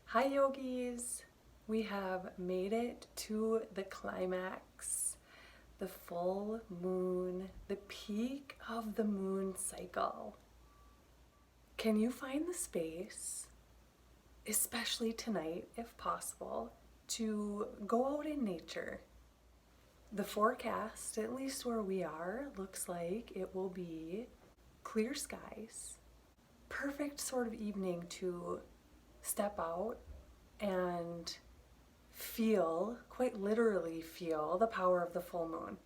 Hi yogis! We have made it to the climax, the full moon, the peak of the moon cycle. Can you find the space, especially tonight if possible, to go out in nature? The forecast, at least where we are, looks like it will be clear skies. Perfect sort of evening to step out and feel, quite literally feel, the power of the full moon.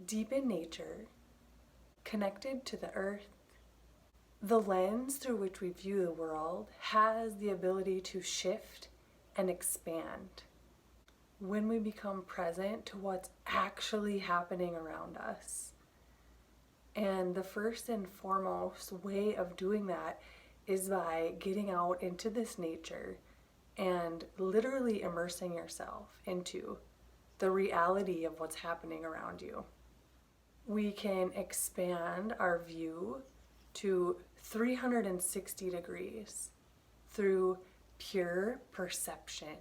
Deep in nature, connected to the earth, the lens through which we view the world has the ability to shift and expand when we become present to what's actually happening around us. And the first and foremost way of doing that is by getting out into this nature and literally immersing yourself into the reality of what's happening around you. We can expand our view to 360 degrees through pure perception,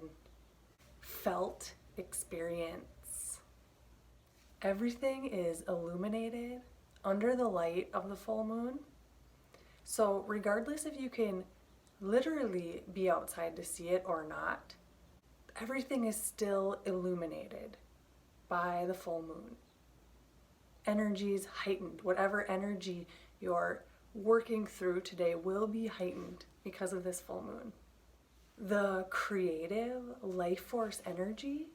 felt experience. Everything is illuminated under the light of the full moon. So regardless if you can literally be outside to see it or not, everything is still illuminated by the full moon. Energy is heightened. Whatever energy you're working through today will be heightened because of this full moon. The creative life force energy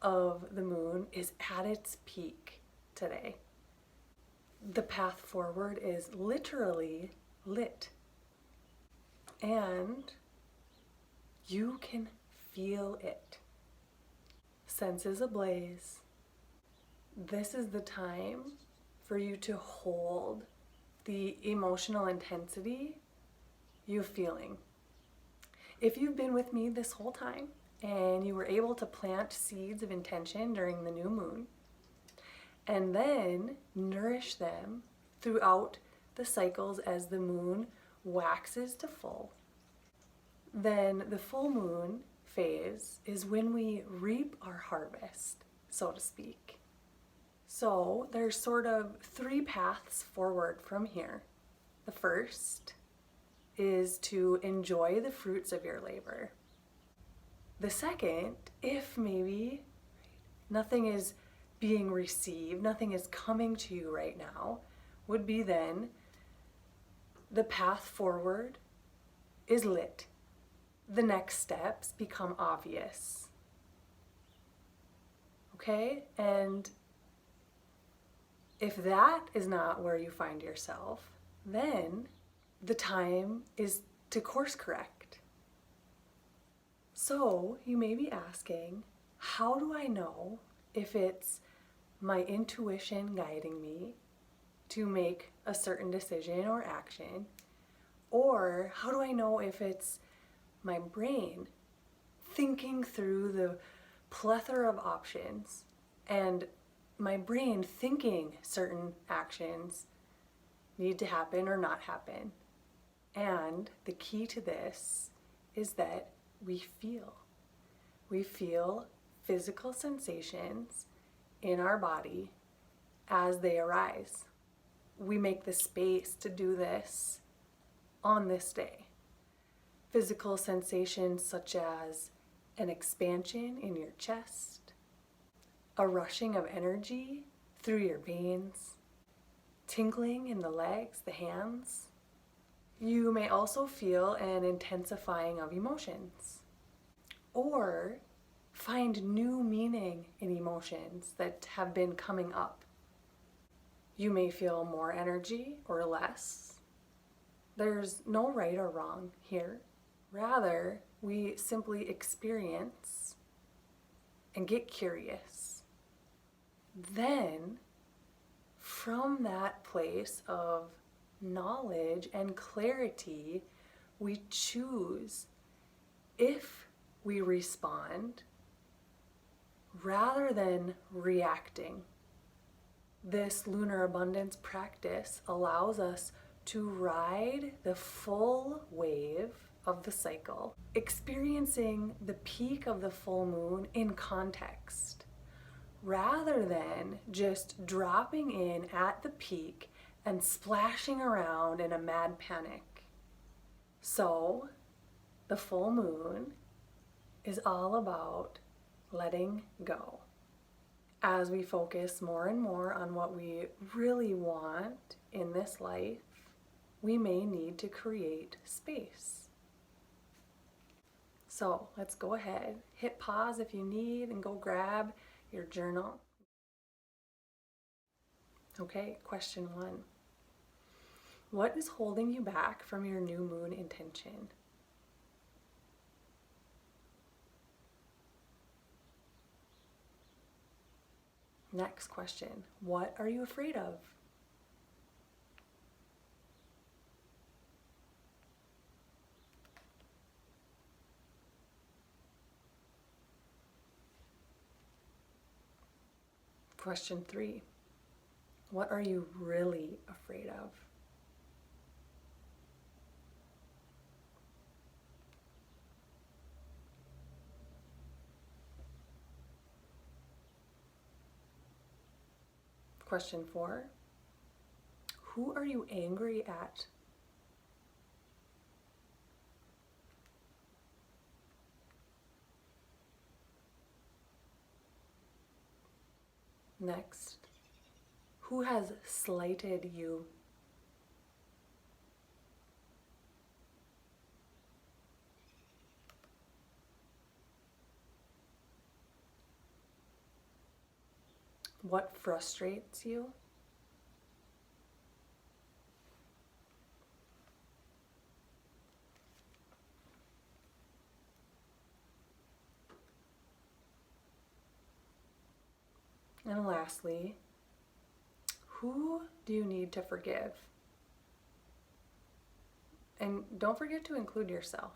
of the moon is at its peak today. The path forward is literally lit. And you can feel it. Senses ablaze. This is the time for you to hold the emotional intensity you're feeling. If you've been with me this whole time and you were able to plant seeds of intention during the new moon and then nourish them throughout the cycles as the moon waxes to full, then the full moon phase is when we reap our harvest, so to speak. So there's sort of three paths forward from here. The first is to enjoy the fruits of your labor. The second, if maybe nothing is being received, nothing is coming to you right now, would be then the path forward is lit. The next steps become obvious. Okay? And if that is not where you find yourself, then the time is to course correct. So you may be asking, how do I know if it's my intuition guiding me to make a certain decision or action? Or how do I know if it's my brain thinking through the plethora of options and my brain thinking certain actions need to happen or not happen? And the key to this is that we feel physical sensations in our body as they arise. We make the space to do this on this day. Physical sensations such as an expansion in your chest, a rushing of energy through your veins, tingling in the legs, the hands. You may also feel an intensifying of emotions, or find new meaning in emotions that have been coming up. You may feel more energy or less. There's no right or wrong here. Rather, we simply experience and get curious. Then, from that place of knowledge and clarity, we choose if we respond rather than reacting. This lunar abundance practice allows us to ride the full wave of the cycle, experiencing the peak of the full moon in context, rather than just dropping in at the peak and splashing around in a mad panic. So, the full moon is all about letting go. As we focus more and more on what we really want in this life, we may need to create space. So let's go ahead, hit pause if you need, and go grab your journal. Okay, question 1. What is holding you back from your new moon intention? Next question. What are you afraid of? Question 3. What are you really afraid of? Question 4. Who are you angry at? Next, who has slighted you? What frustrates you? And lastly, who do you need to forgive? And don't forget to include yourself.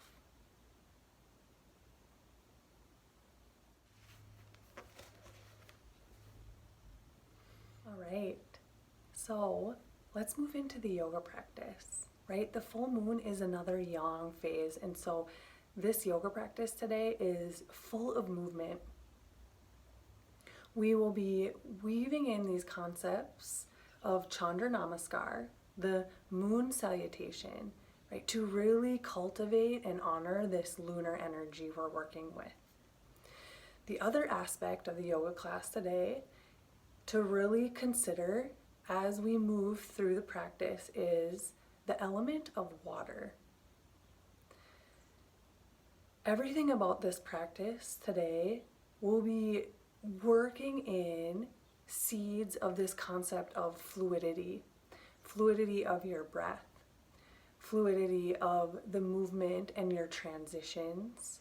All right, so let's move into the yoga practice, right? The full moon is another yang phase, and so this yoga practice today is full of movement. We will be weaving in these concepts of Chandra Namaskar, the moon salutation, right, to really cultivate and honor this lunar energy we're working with. The other aspect of the yoga class today to really consider as we move through the practice is the element of water. Everything about this practice today will be working in seeds of this concept of fluidity of your breath, fluidity of the movement and your transitions.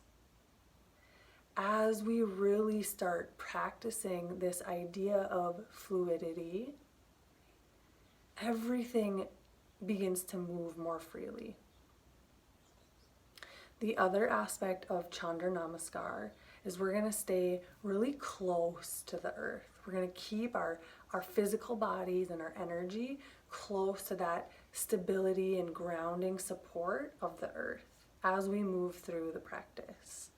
As we really start practicing this idea of fluidity, everything begins to move more freely. The other aspect of Chandra Namaskar is we're going to stay really close to the earth. We're going to keep our physical bodies and our energy close to that stability and grounding support of the earth as we move through the practice.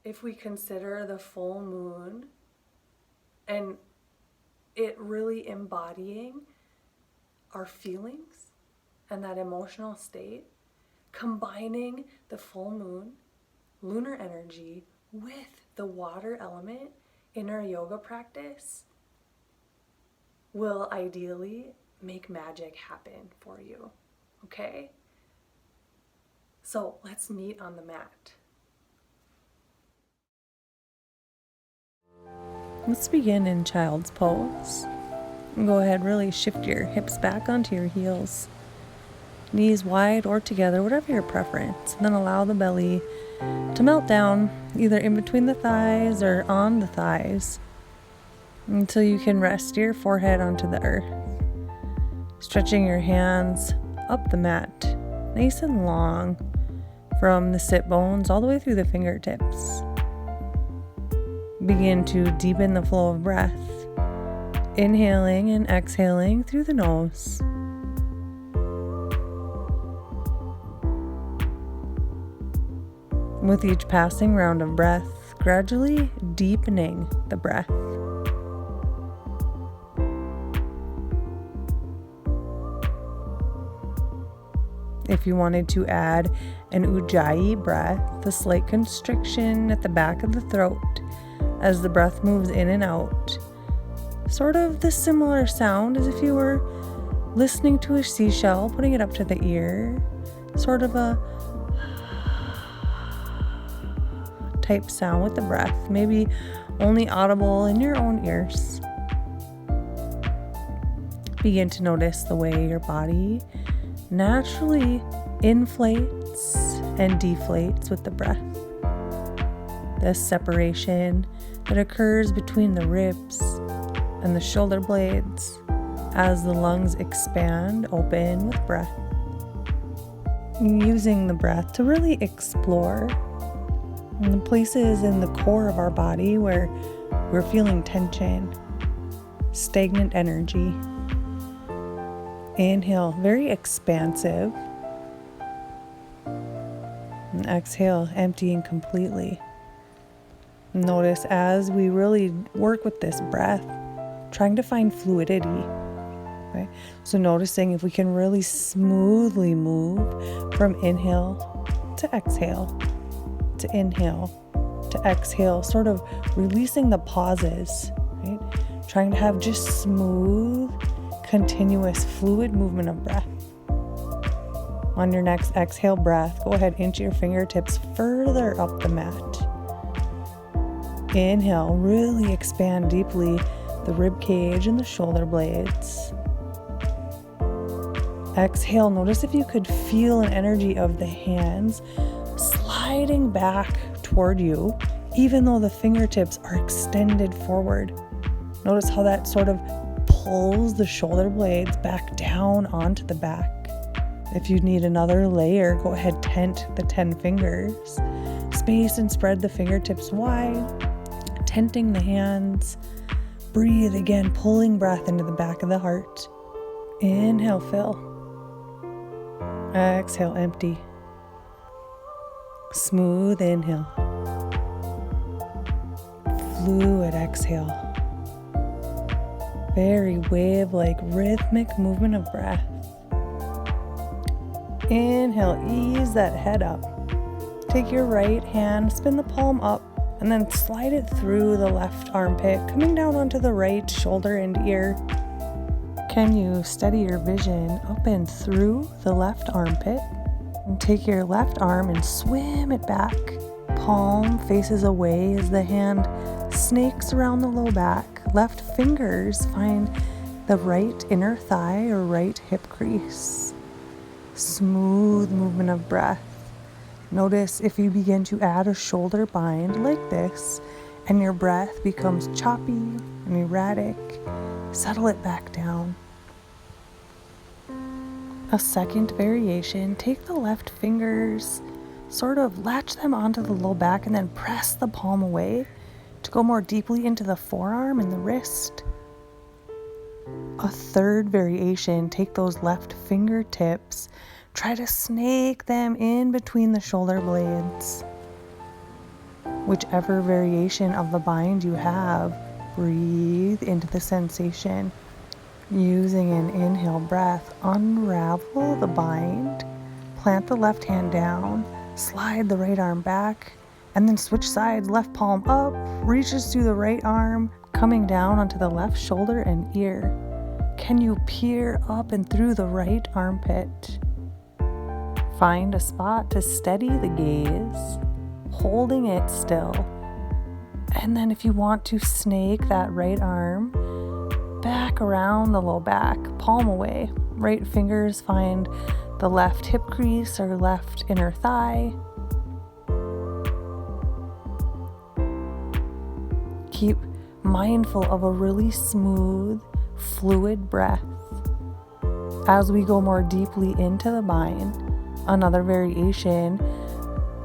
If we consider the full moon and it really embodying our feelings and that emotional state, combining the full moon, lunar energy, with the water element in our yoga practice will ideally make magic happen for you, okay? So let's meet on the mat. Let's begin in child's pose. Go ahead, really shift your hips back onto your heels. Knees wide or together, whatever your preference. And then allow the belly to melt down, either in between the thighs or on the thighs, until you can rest your forehead onto the earth. Stretching your hands up the mat, nice and long, from the sit bones all the way through the fingertips. Begin to deepen the flow of breath, inhaling and exhaling through the nose. With each passing round of breath, gradually deepening the breath. If you wanted to add an ujjayi breath, the slight constriction at the back of the throat as the breath moves in and out, sort of the similar sound as if you were listening to a seashell, putting it up to the ear, sort of a type sound with the breath, maybe only audible in your own ears. Begin to notice the way your body naturally inflates and deflates with the breath. The separation that occurs between the ribs and the shoulder blades as the lungs expand open with breath. Using the breath to really explore the places in the core of our body where we're feeling tension, stagnant energy. Inhale, very expansive. And exhale, emptying completely. Notice as we really work with this breath, trying to find fluidity. Okay? So noticing if we can really smoothly move from inhale to exhale, to inhale to exhale, sort of releasing the pauses, right? Trying to have just smooth, continuous, fluid movement of breath. On your next exhale breath, go ahead, inch your fingertips further up the mat. Inhale, really expand deeply the rib cage and the shoulder blades. Exhale, notice if you could feel an energy of the hands sliding back toward you, even though the fingertips are extended forward. Notice how that sort of pulls the shoulder blades back down onto the back. If you need another layer, go ahead, tent the 10 fingers. Space and spread the fingertips wide, tenting the hands. Breathe again, pulling breath into the back of the heart. Inhale, fill. Exhale, empty. Smooth inhale. Fluid exhale. Very wave-like rhythmic movement of breath. Inhale, ease that head up. Take your right hand, spin the palm up, and then slide it through the left armpit, coming down onto the right shoulder and ear. Can you steady your vision up and through the left armpit? And take your left arm and swim it back. Palm faces away as the hand snakes around the low back. Left fingers find the right inner thigh or right hip crease. Smooth movement of breath. Notice if you begin to add a shoulder bind like this and your breath becomes choppy and erratic, settle it back down. A second variation, take the left fingers, sort of latch them onto the low back and then press the palm away to go more deeply into the forearm and the wrist. A third variation, take those left fingertips, try to snake them in between the shoulder blades. Whichever variation of the bind you have, breathe into the sensation. Using an inhale breath, unravel the bind, plant the left hand down, slide the right arm back, and then switch sides, left palm up, reaches through the right arm, coming down onto the left shoulder and ear. Can you peer up and through the right armpit? Find a spot to steady the gaze, holding it still. And then if you want to snake that right arm back around the low back, palm away. Right fingers find the left hip crease or left inner thigh. Keep mindful of a really smooth, fluid breath. As we go more deeply into the bind, another variation,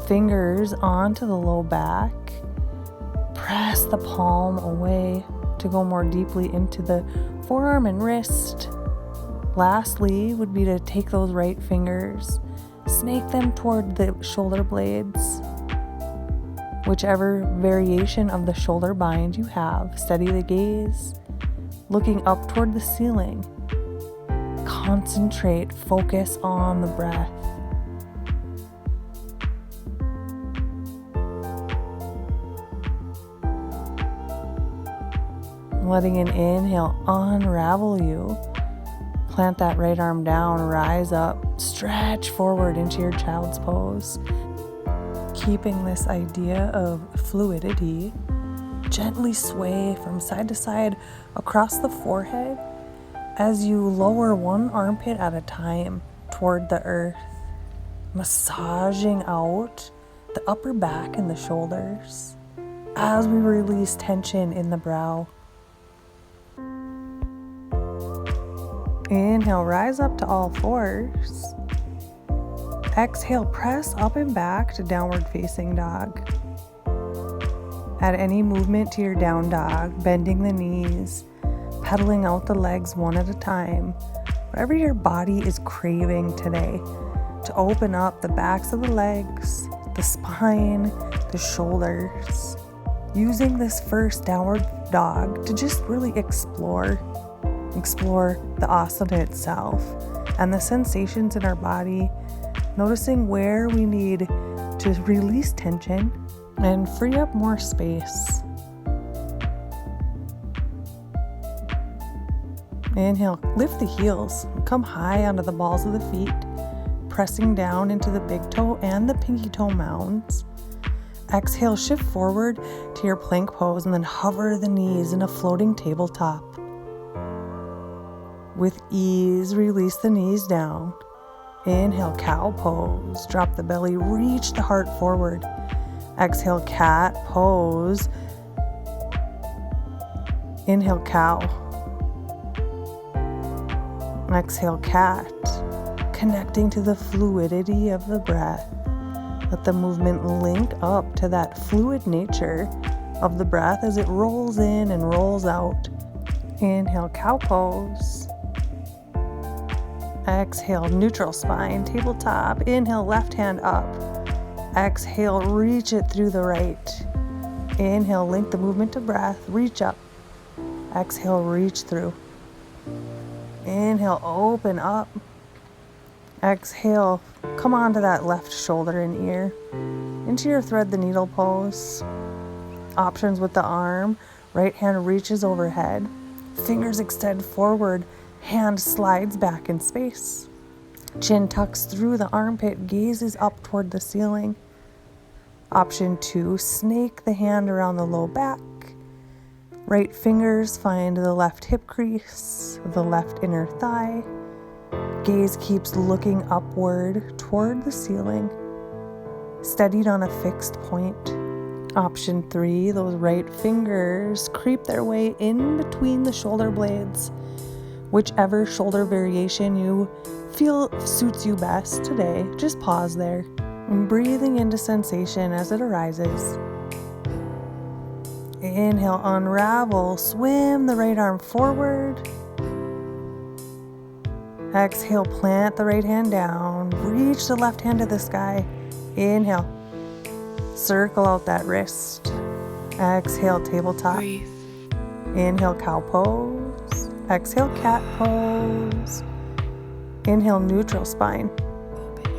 fingers onto the low back, press the palm away to go more deeply into the forearm and wrist. Lastly would be to take those right fingers, snake them toward the shoulder blades, Whichever variation of the shoulder bind you have, steady the gaze, looking up toward the ceiling. Concentrate, focus on the breath. Letting an inhale unravel you. Plant that right arm down, rise up, stretch forward into your child's pose. Keeping this idea of fluidity, gently sway from side to side across the forehead as you lower one armpit at a time toward the earth, massaging out the upper back and the shoulders as we release tension in the brow. Inhale, rise up to all fours. Exhale, press up and back to downward facing dog. Add any movement to your down dog, bending the knees, pedaling out the legs one at a time. Whatever your body is craving today, to open up the backs of the legs, the spine, the shoulders. Using this first downward dog to just really explore the asana itself and the sensations in our body, noticing where we need to release tension and free up more space. Inhale, lift the heels, come high onto the balls of the feet, pressing down into the big toe and the pinky toe mounds. Exhale, shift forward to your plank pose and then hover the knees in a floating tabletop. With ease, release the knees down. Inhale, cow pose. Drop the belly, reach the heart forward. Exhale, cat pose. Inhale, cow. Exhale, cat. Connecting to the fluidity of the breath. Let the movement link up to that fluid nature of the breath as it rolls in and rolls out. Inhale, cow pose. Exhale, neutral spine, tabletop. Inhale, left hand up. Exhale, reach it through the right. Inhale, link the movement to breath, reach up. Exhale, reach through. Inhale, open up. Exhale, come onto that left shoulder and ear. Into your thread the needle pose. Options with the arm. Right hand reaches overhead. Fingers extend forward. Hand slides back in space. Chin tucks through the armpit, gazes up toward the ceiling. Option 2, snake the hand around the low back. Right fingers find the left hip crease, the left inner thigh. Gaze keeps looking upward toward the ceiling, steadied on a fixed point. Option 3, those right fingers creep their way in between the shoulder blades. Whichever shoulder variation you feel suits you best today, just pause there and breathing into sensation as it arises. Inhale, unravel, swim the right arm forward. Exhale, plant the right hand down, reach the left hand to the sky. Inhale, circle out that wrist. Exhale, tabletop. Breathe. Inhale, cow pose. Exhale, cat pose. Inhale, neutral spine.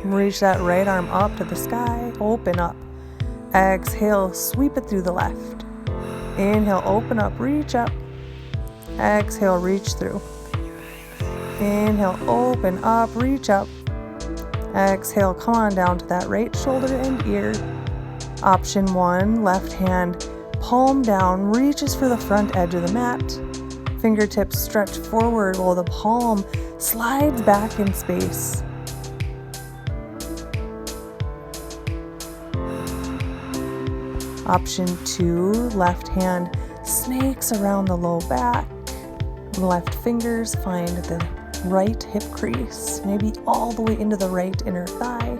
Reach that right arm up to the sky. Open up. Exhale, sweep it through the left. Inhale, open up, reach up. Exhale, reach through. Inhale, open up, reach up. Exhale, come on down to that right shoulder and ear. Option 1, left hand, palm down, reaches for the front edge of the mat. Fingertips stretch forward while the palm slides back in space. Option 2, left hand snakes around the low back. Left fingers find the right hip crease, maybe all the way into the right inner thigh.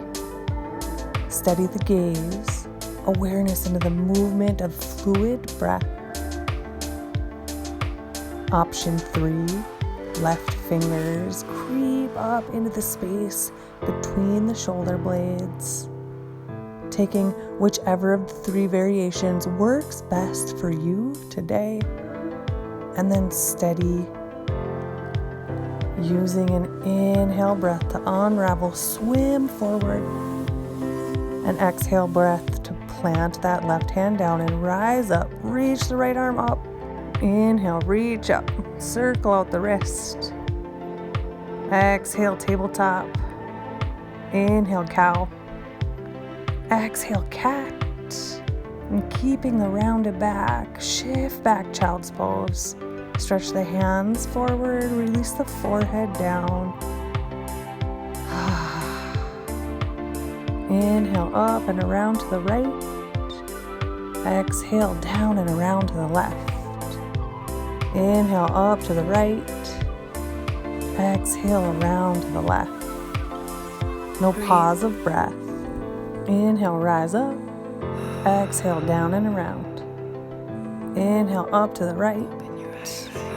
Steady the gaze, awareness into the movement of fluid breath. Option 3, left fingers creep up into the space between the shoulder blades. Taking whichever of the 3 variations works best for you today. And then steady, using an inhale breath to unravel, swim forward. An exhale breath to plant that left hand down and rise up. Reach the right arm up. Inhale, reach up. Circle out the wrist. Exhale, tabletop. Inhale, cow. Exhale, cat. And keeping the rounded back, shift back, child's pose. Stretch the hands forward, release the forehead down. Inhale up and around to the right. Exhale down and around to the left. Inhale up to the right. Exhale around to the left. No pause of breath. Inhale, rise up. Exhale down and around. Inhale up to the right.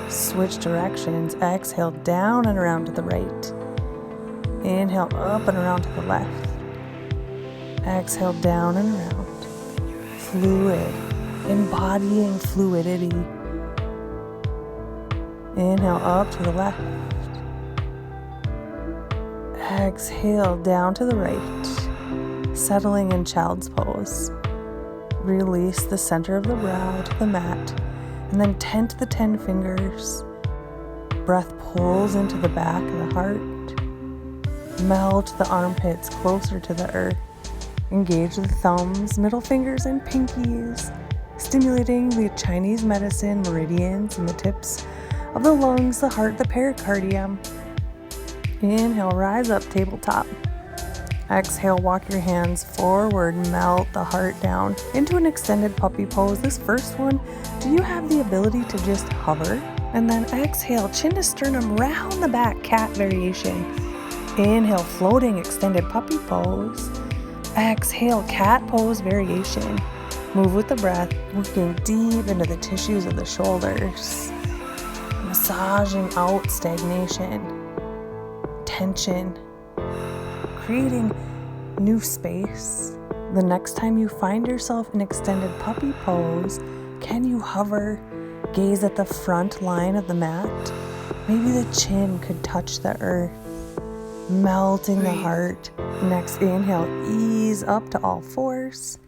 Switch directions. Exhale down and around to the right. Inhale up and around to the left. Exhale down and around. Fluid. Embodying fluidity. Inhale up to the left. Exhale down to the right. Settling in child's pose. Release the center of the brow to the mat. And then tent the 10 fingers. Breath pulls into the back of the heart. Melt the armpits closer to the earth. Engage the thumbs, middle fingers, and pinkies, stimulating the Chinese medicine meridians in the tips of the lungs, the heart, the pericardium. Inhale, rise up, tabletop. Exhale, walk your hands forward, melt the heart down into an extended puppy pose. This first one, do you have the ability to just hover? And then exhale, chin to sternum, round the back, cat variation. Inhale, floating extended puppy pose. Exhale, cat pose variation. Move with the breath, working deep into the tissues of the shoulders. Massaging out stagnation, tension, creating new space. The next time you find yourself in extended puppy pose, can you hover, gaze at the front line of the mat? Maybe the chin could touch the earth, melting the heart. Next inhale, ease up to all fours.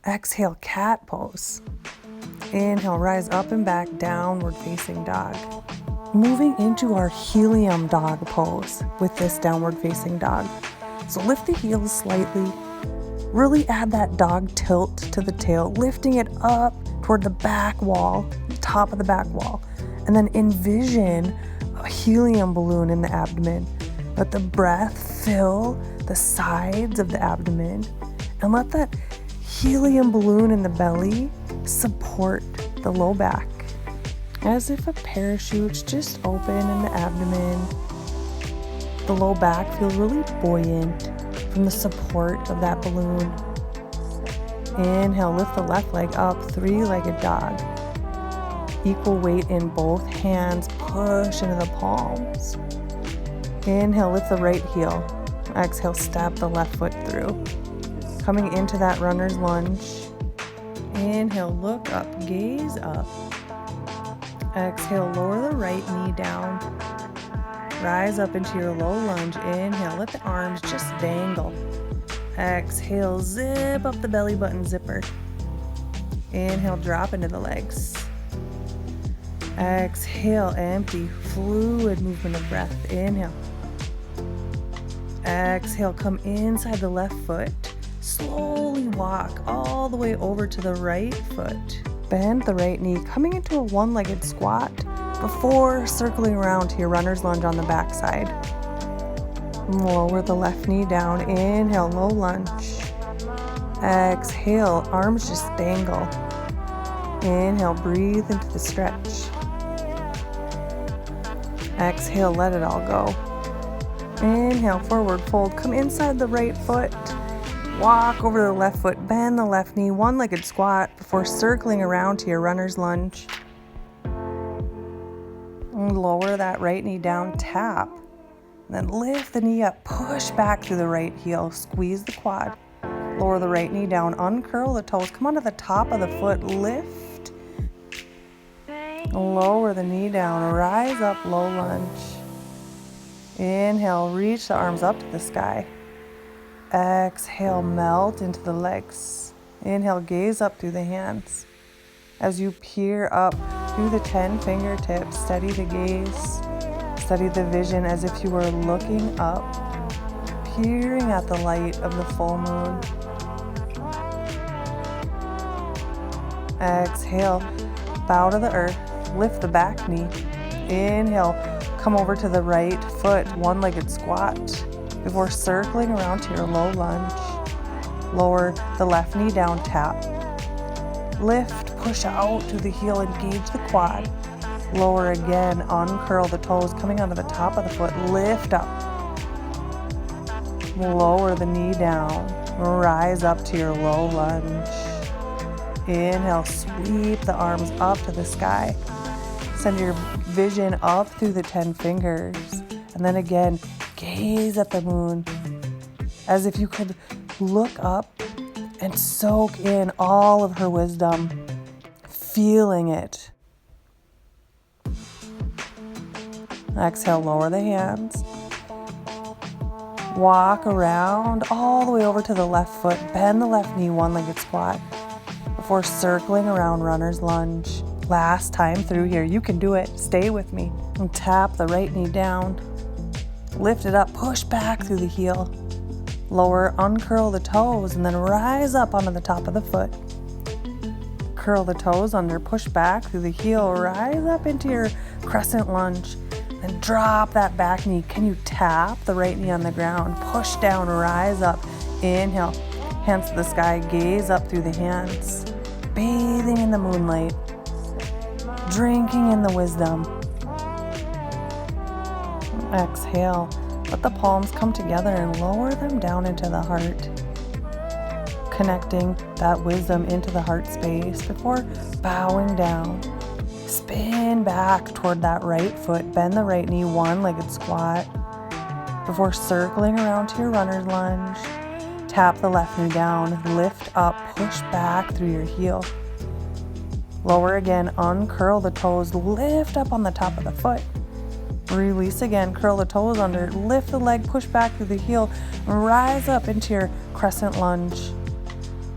Exhale, cat pose. Inhale, rise up and back, downward facing dog. Moving into our helium dog pose with this downward facing dog. So lift the heels slightly. Really add that dog tilt to the tail, lifting it up toward the back wall, top of the back wall. And then envision a helium balloon in the abdomen. Let the breath fill the sides of the abdomen and let that helium balloon in the belly support the low back. As if a parachute's just open in the abdomen. The low back feels really buoyant from the support of that balloon. Inhale, lift the left leg up, 3-legged dog. Equal weight in both hands, push into the palms. Inhale, lift the right heel. Exhale, step the left foot through. Coming into that runner's lunge. Inhale, look up, gaze up. Exhale, lower the right knee down. Rise up into your low lunge. Inhale, let the arms just dangle. Exhale, zip up the belly button zipper. Inhale, drop into the legs. Exhale, empty, fluid movement of breath. Inhale. Exhale, come inside the left foot. Slowly walk all the way over to the right foot. Bend the right knee, coming into a one-legged squat before circling around to your runner's lunge on the back side. Lower the left knee down. Inhale, low lunge. Exhale, arms just dangle. Inhale, breathe into the stretch. Exhale, let it all go. Inhale, forward fold. Come inside the right foot. Walk over to the left foot. Bend the left knee, one-legged squat before circling around to your runner's lunge. And lower that right knee down, tap. Then lift the knee up, push back through the right heel, squeeze the quad. Lower the right knee down, uncurl the toes, come onto the top of the foot, lift. Lower the knee down, rise up, low lunge. Inhale, reach the arms up to the sky. Exhale, melt into the legs. Inhale, gaze up through the hands. As you peer up through the 10 fingertips, steady the gaze, steady the vision as if you were looking up, peering at the light of the full moon. Exhale, bow to the earth, lift the back knee. Inhale, come over to the right foot, one-legged squat, before circling around to your low lunge. Lower the left knee down, tap. Lift, push out to the heel, engage the quad. Lower again, uncurl the toes, coming onto the top of the foot, lift up. Lower the knee down, rise up to your low lunge. Inhale, sweep the arms up to the sky. Send your vision up through the 10 fingers. And then again, gaze at the moon as if you could look up and soak in all of her wisdom, feeling it. Exhale, lower the hands. Walk around all the way over to the left foot. Bend the left knee, one-legged squat, before circling around runner's lunge. Last time through here. You can do it. Stay with me. And tap the right knee down. Lift it up. Push back through the heel. Lower, uncurl the toes, and then rise up onto the top of the foot. Curl the toes under. Push back through the heel. Rise up into your crescent lunge. And drop that back knee. Can you tap the right knee on the ground? Push down, rise up. Inhale, hands to the sky, gaze up through the hands. Bathing in the moonlight. Drinking in the wisdom. Exhale, let the palms come together and lower them down into the heart. Connecting that wisdom into the heart space before bowing down. Spin back toward that right foot, bend the right knee, one-legged squat, before circling around to your runner's lunge. Tap the left knee down, lift up, push back through your heel. Lower again, uncurl the toes, lift up on the top of the foot. Release again, curl the toes under, lift the leg, push back through the heel, rise up into your crescent lunge.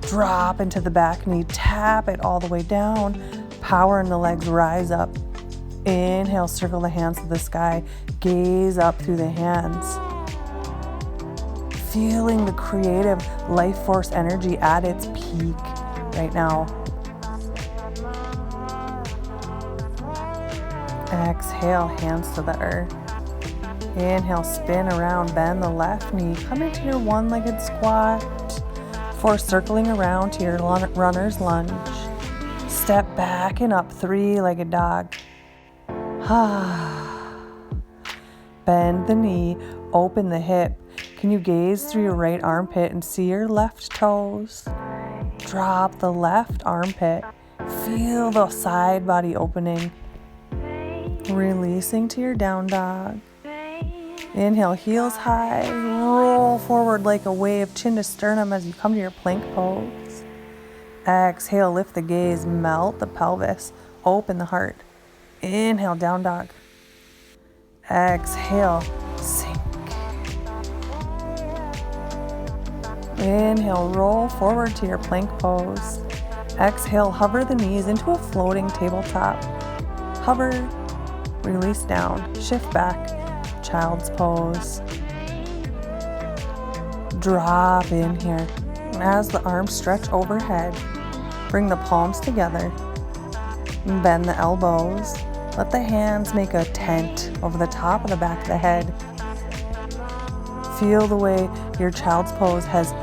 Drop into the back knee, tap it all the way down. Power in the legs, rise up. Inhale, circle the hands to the sky. Gaze up through the hands. Feeling the creative life force energy at its peak right now. Exhale, hands to the earth. Inhale, spin around, bend the left knee. Come into your one-legged squat before circling around to your runner's lunge. Step back and up, three-legged dog. Bend the knee, open the hip. Can you gaze through your right armpit and see your left toes? Drop the left armpit. Feel the side body opening. Releasing to your down dog. Inhale, heels high. Roll forward like a wave, chin to sternum as you come to your plank pose. Exhale, lift the gaze, melt the pelvis, open the heart. Inhale, down dog. Exhale, sink. Inhale, roll forward to your plank pose. Exhale, hover the knees into a floating tabletop. Hover, release down, shift back, child's pose. Drop in here. As the arms stretch overhead, bring the palms together. Bend the elbows. Let the hands make a tent over the top of the back of the head. Feel the way your child's pose has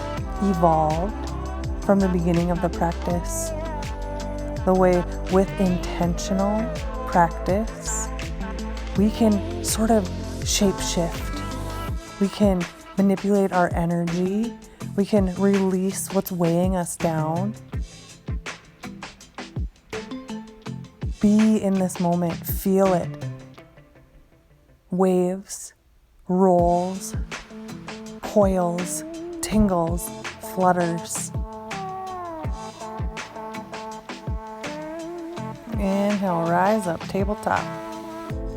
evolved from the beginning of the practice. The way with intentional practice, we can sort of shape shift. We can manipulate our energy. We can release what's weighing us down. Be in this moment, feel it. Waves, rolls, coils, tingles. flutters. Inhale, rise up, tabletop.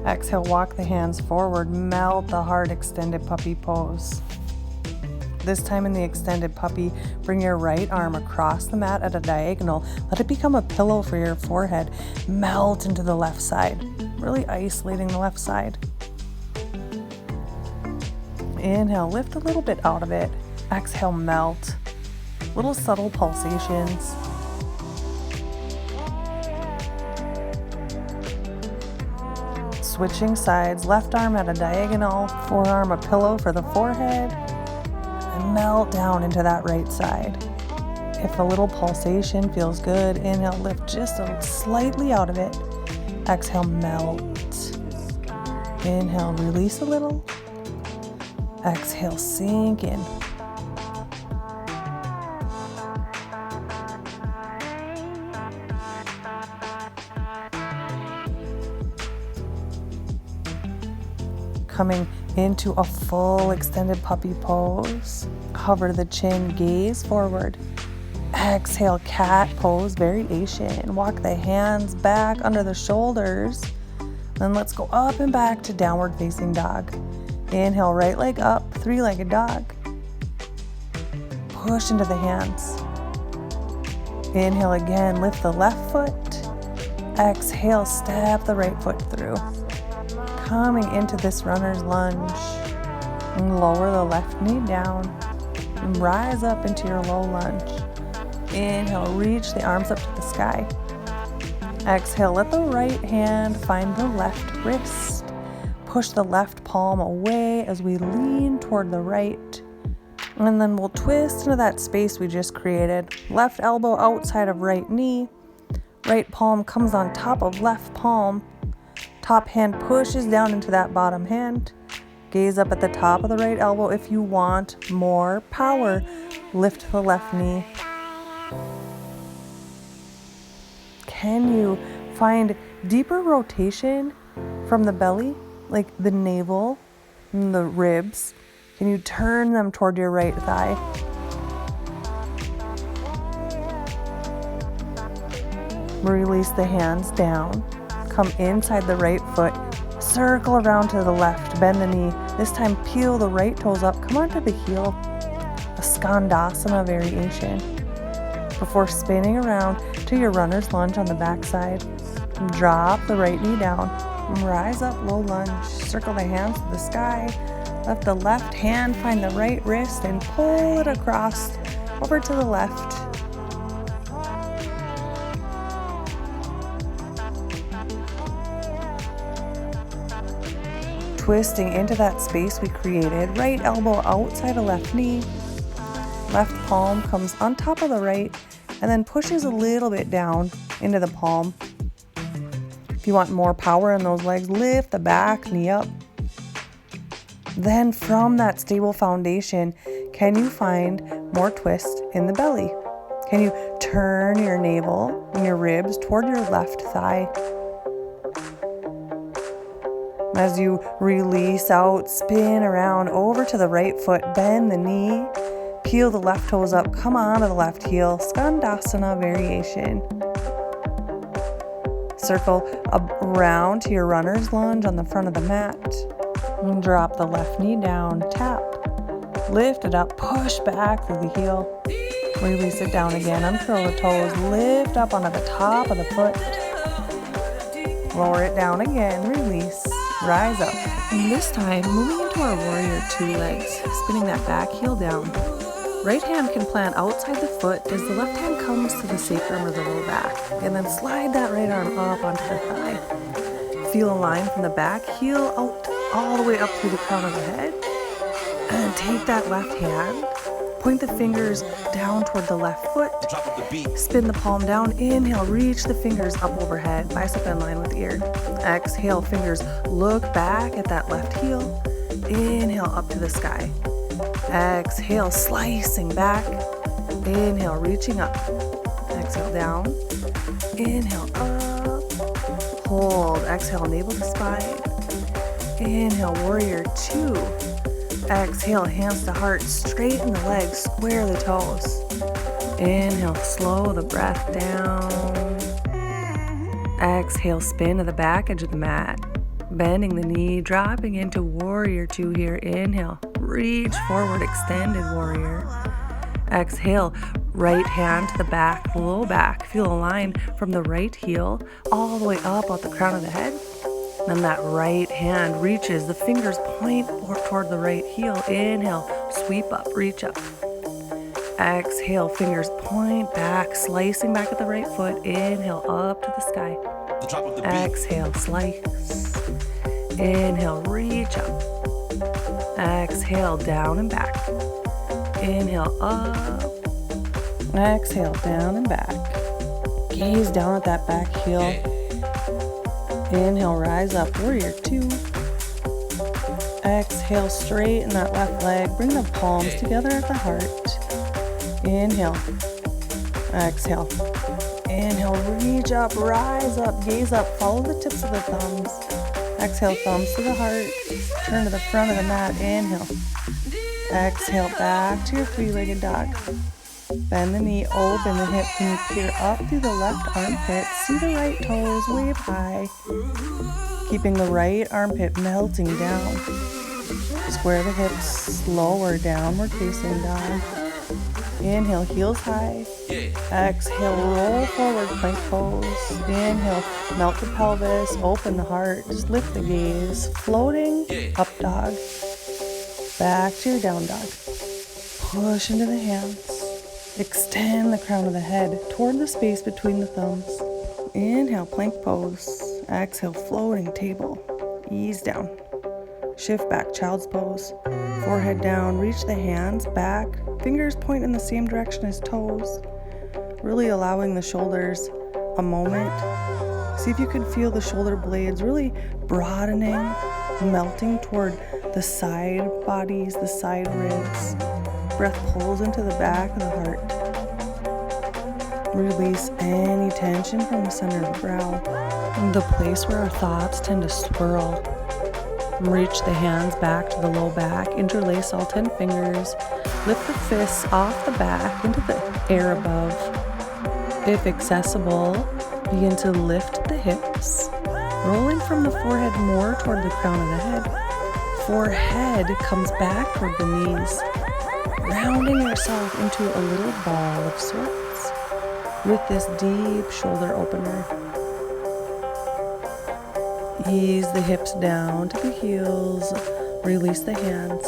Exhale, walk the hands forward, melt the heart extended puppy pose. This time in the extended puppy, bring your right arm across the mat at a diagonal. Let it become a pillow for your forehead. Melt into the left side, really isolating the left side. Inhale, lift a little bit out of it. Exhale, melt. Little subtle pulsations. Switching sides, left arm at a diagonal, forearm a pillow for the forehead, and melt down into that right side. If a little pulsation feels good, inhale, lift just slightly out of it. Exhale, melt. Inhale, release a little. Exhale, sink in. Coming into a full extended puppy pose. Hover the chin, gaze forward. Exhale, cat pose variation. Walk the hands back under the shoulders. Then let's go up and back to downward facing dog. Inhale, right leg up, three-legged dog. Push into the hands. Inhale again, lift the left foot. Exhale, step the right foot through. Coming into this runner's lunge, and lower the left knee down and rise up into your low lunge. Inhale, reach the arms up to the sky. Exhale, let the right hand find the left wrist. Push the left palm away as we lean toward the right. And then we'll twist into that space we just created. Left elbow outside of right knee. Right palm comes on top of left palm. Top hand pushes down into that bottom hand. Gaze up at the top of the right elbow. If you want more power, lift the left knee. Can you find deeper rotation from the belly, like the navel and the ribs? Can you turn them toward your right thigh? Release the hands down. Come inside the right foot, circle around to the left, bend the knee. This time peel the right toes up, come onto the heel, a skandasana variation. Before spinning around to your runner's lunge on the backside, drop the right knee down, rise up, low lunge, circle the hands to the sky, let the left hand find the right wrist and pull it across over to the left. Twisting into that space we created, right elbow outside of left knee, left palm comes on top of the right and then pushes a little bit down into the palm. If you want more power in those legs, lift the back knee up. Then from that stable foundation, can you find more twist in the belly? Can you turn your navel and your ribs toward your left thigh? As you release out, spin around over to the right foot, bend the knee, peel the left toes up, come onto the left heel, skandasana variation. Circle around to your runner's lunge on the front of the mat. And drop the left knee down, tap, lift it up, push back through the heel, release it down again, uncurl the toes, lift up onto the top of the foot, lower it down again, release. Rise up. And this time, moving into our warrior two legs, spinning that back heel down. Right hand can plant outside the foot as the left hand comes to the sacrum or the low back. And then slide that right arm up onto the thigh. Feel a line from the back, heel out all the way up through the crown of the head. And then take that left hand, point the fingers down toward the left foot. Spin the palm down. Inhale, reach the fingers up overhead, bicep in line with ear. Exhale, fingers look back at that left heel. Inhale, up to the sky. Exhale, slicing back. Inhale, reaching up. Exhale, down. Inhale, up. Hold. Exhale, navel to spine. Inhale, warrior two. Exhale, hands to heart, straighten the legs, square the toes. Inhale, slow the breath down. Exhale, spin to the back edge of the mat. Bending the knee, dropping into warrior two here. Inhale, reach forward, extended warrior. Exhale, right hand to the back, low back. Feel a line from the right heel all the way up the crown of the head. Then that right hand reaches, the fingers point toward the right heel. Inhale, sweep up, reach up. Exhale, fingers point back, slicing back at the right foot. Inhale, up to the sky. Exhale, slice. Inhale, reach up. Exhale, down and back. Inhale, up. Exhale, down and back. Gaze down at that back heel. Inhale, rise up, warrior two. Exhale, straighten that left leg. Bring the palms together at the heart. Inhale. Exhale. Inhale, reach up, rise up, gaze up, follow the tips of the thumbs. Exhale, thumbs to the heart. Turn to the front of the mat. Inhale. Exhale, back to your three-legged dog. Bend the knee, open the hip. Can you peer up through the left armpit? See the right toes, wave high. Keeping the right armpit melting down. Square the hips, lower, downward facing dog. Inhale, heels high. Exhale, roll forward, plank pose. Inhale, melt the pelvis, open the heart, just lift the gaze. Floating, up dog. Back to your down dog. Push into the hands. Extend the crown of the head toward the space between the thumbs. Inhale, plank pose. Exhale, floating table. Ease down. Shift back, child's pose. Forehead down, reach the hands back. Fingers point in the same direction as toes. Really allowing the shoulders a moment. See if you can feel the shoulder blades really broadening, melting toward the side bodies, the side ribs. Breath pulls into the back of the heart. Release any tension from the center of the brow, the place where our thoughts tend to swirl. Reach the hands back to the low back, interlace all 10 fingers, lift the fists off the back into the air above. If accessible, begin to lift the hips, rolling from the forehead more toward the crown of the head. Forehead comes back toward the knees, rounding yourself into a little ball of sorts with this deep shoulder opener. Ease the hips down to the heels, release the hands.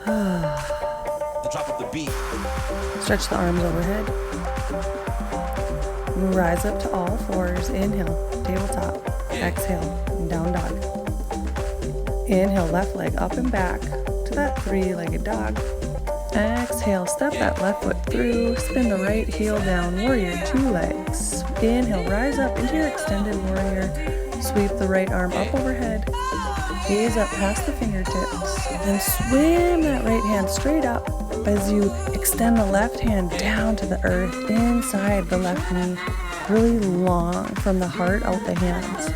The drop of the beat. Stretch the arms overhead. Rise up to all fours. Inhale, tabletop. Exhale, down dog. Inhale, left leg up and back to that three-legged dog. Exhale, step that left foot through. Spin the right heel down, warrior two legs. Inhale, rise up into your extended warrior. Sweep the right arm up overhead. Gaze up past the fingertips. Then swim that right hand straight up as you extend the left hand down to the earth inside the left knee. Really long from the heart out the hands.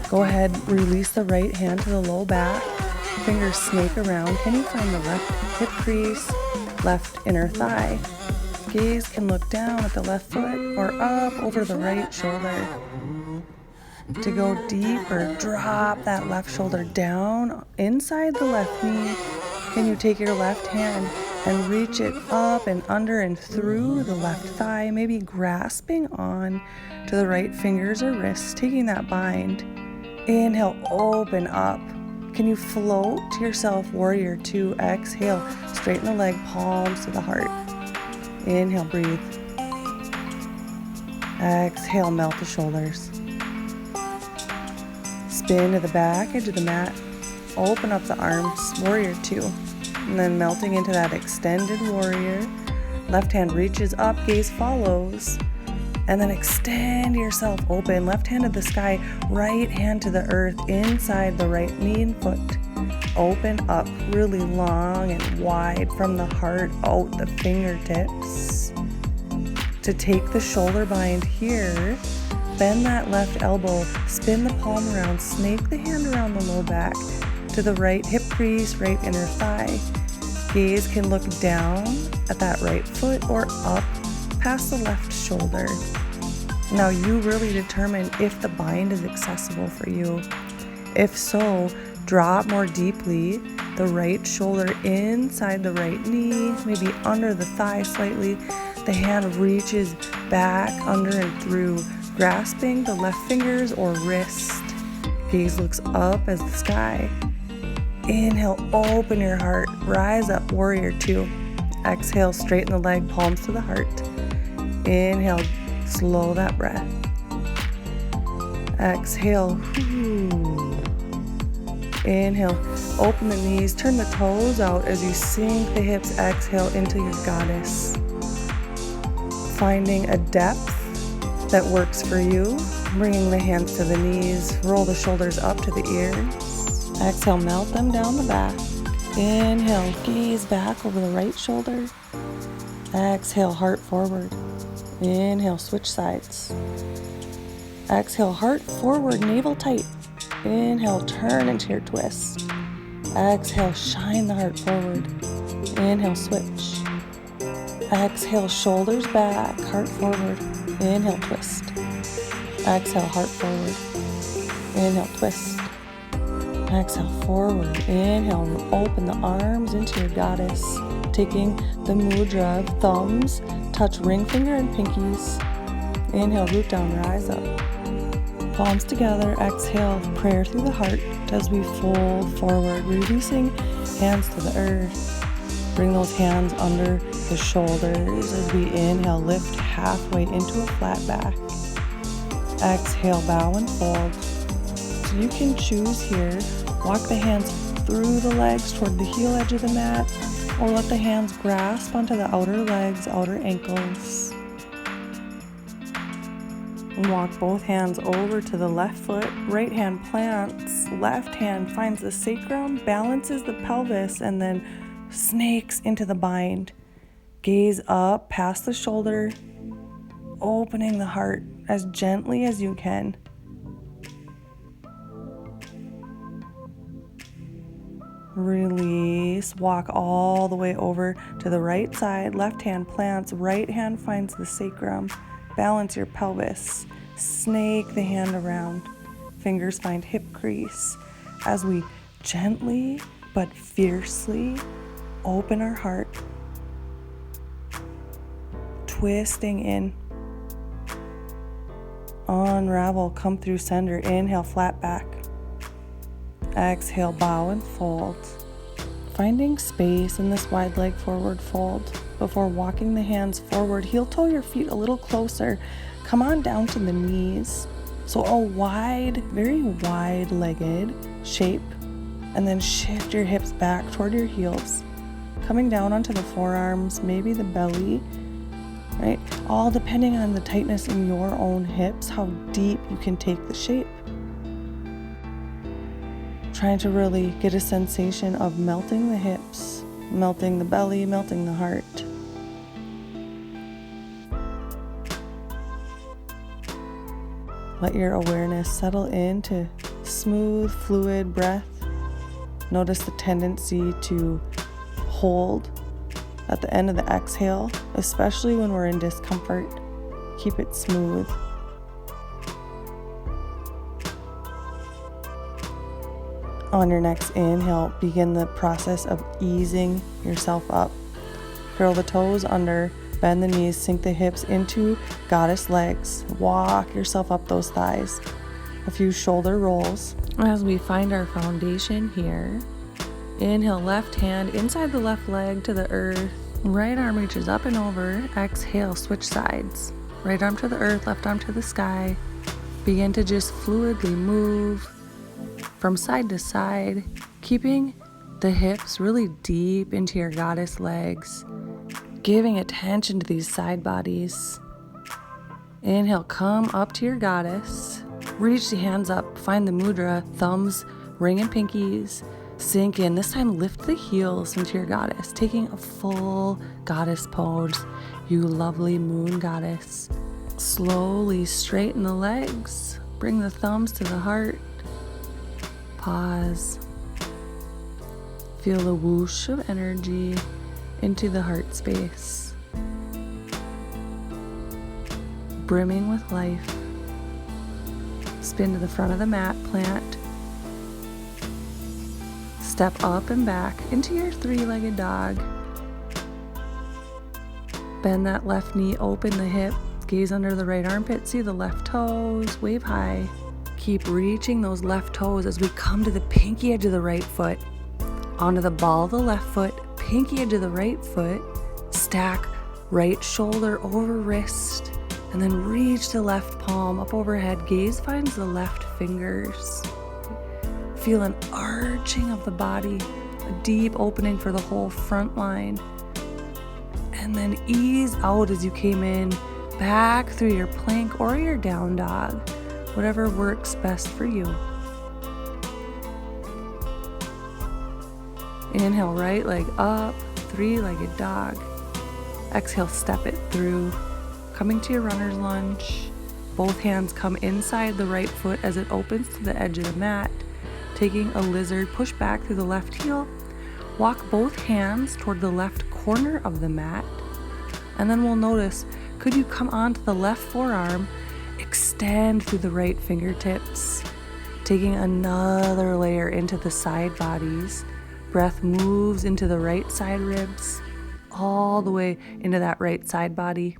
Go ahead, release the right hand to the low back. Fingers snake around. Can you find the left hip crease, left inner thigh? Gaze can look down at the left foot or up over the right shoulder. To go deeper, drop that left shoulder down inside the left knee. Can you take your left hand and reach it up and under and through the left thigh, maybe grasping on to the right fingers or wrists, taking that bind. Inhale, open up. Can you float to yourself, warrior two? Exhale, straighten the leg, palms to the heart. Inhale, breathe. Exhale, melt the shoulders. Spin to the back edge of the mat. Open up the arms, warrior two. And then melting into that extended warrior. Left hand reaches up, gaze follows. And then extend yourself open. Left hand to the sky, right hand to the earth, inside the right knee and foot. Open up really long and wide from the heart out the fingertips. To take the shoulder bind here, bend that left elbow, spin the palm around, snake the hand around the low back to the right hip crease, right inner thigh. Gaze can look down at that right foot or up past the left shoulder. Now you really determine if the bind is accessible for you. If so, drop more deeply the right shoulder inside the right knee, maybe under the thigh slightly. The hand reaches back, under and through, grasping the left fingers or wrist. Gaze looks up as the sky. Inhale, open your heart, rise up, warrior two. Exhale, straighten the leg, palms to the heart. Inhale, slow that breath. Exhale. Inhale, open the knees, turn the toes out as you sink the hips. Exhale into your goddess. Finding a depth that works for you. Bringing the hands to the knees, roll the shoulders up to the ears. Exhale, melt them down the back. Inhale, gaze back over the right shoulder. Exhale, heart forward. Inhale, switch sides. Exhale, heart forward, navel tight. Inhale, turn into your twist. Exhale, shine the heart forward. Inhale, switch. Exhale, shoulders back, heart forward. Inhale, twist. Exhale, heart forward. Inhale, twist. Exhale, forward. Inhale, open the arms into your goddess. Taking the mudra of thumbs, touch ring finger and pinkies. Inhale, root down, rise up. Palms together, exhale, prayer through the heart as we fold forward, releasing hands to the earth. Bring those hands under the shoulders as we inhale, lift halfway into a flat back. Exhale, bow and fold. So you can choose here, walk the hands through the legs toward the heel edge of the mat, or let the hands grasp onto the outer legs, outer ankles. And walk both hands over to the left foot, right hand plants, left hand finds the sacrum, balances the pelvis, and then snakes into the bind. Gaze up past the shoulder, opening the heart as gently as you can. Release, walk all the way over to the right side, left hand plants, right hand finds the sacrum, balance your pelvis, snake the hand around, fingers find hip crease as we gently but fiercely open our heart, twisting in. Unravel, come through center. Inhale, flat back. Exhale, bow and fold. Finding space in this wide leg forward fold before walking the hands forward. Heel toe your feet a little closer. Come on down to the knees. So a wide, very wide-legged shape, and then shift your hips back toward your heels. Coming down onto the forearms, maybe the belly, right? All depending on the tightness in your own hips, how deep you can take the shape. Trying to really get a sensation of melting the hips, melting the belly, melting the heart. Let your awareness settle into smooth, fluid breath. Notice the tendency to hold at the end of the exhale, especially when we're in discomfort. Keep it smooth. On your next inhale, begin the process of easing yourself up. Curl the toes under, bend the knees, sink the hips into goddess legs. Walk yourself up those thighs. A few shoulder rolls. As we find our foundation here, inhale, left hand inside the left leg to the earth. Right arm reaches up and over. Exhale, switch sides. Right arm to the earth, left arm to the sky. Begin to just fluidly move from side to side, keeping the hips really deep into your goddess legs, giving attention to these side bodies. Inhale, come up to your goddess. Reach the hands up, find the mudra, thumbs, ring and pinkies. Sink in. This time lift the heels into your goddess, taking a full goddess pose, you lovely moon goddess. Slowly straighten the legs. Bring the thumbs to the heart. Pause. Feel the whoosh of energy into the heart space, brimming with life. Spin to the front of the mat, plant. Step up and back into your three-legged dog. Bend that left knee, open the hip, gaze under the right armpit, see the left toes, wave high. Keep reaching those left toes as we come to the pinky edge of the right foot. Onto the ball of the left foot, pinky edge of the right foot, stack right shoulder over wrist, and then reach the left palm up overhead. Gaze finds the left fingers. Feel an arching of the body, a deep opening for the whole front line. And then ease out as you came in, back through your plank or your down dog, whatever works best for you. Inhale, right leg up, three-legged dog. Exhale, step it through, coming to your runner's lunge. Both hands come inside the right foot as it opens to the edge of the mat. Taking a lizard, push back through the left heel. Walk both hands toward the left corner of the mat. And then we'll notice, could you come onto the left forearm, extend through the right fingertips, taking another layer into the side bodies. Breath moves into the right side ribs, all the way into that right side body.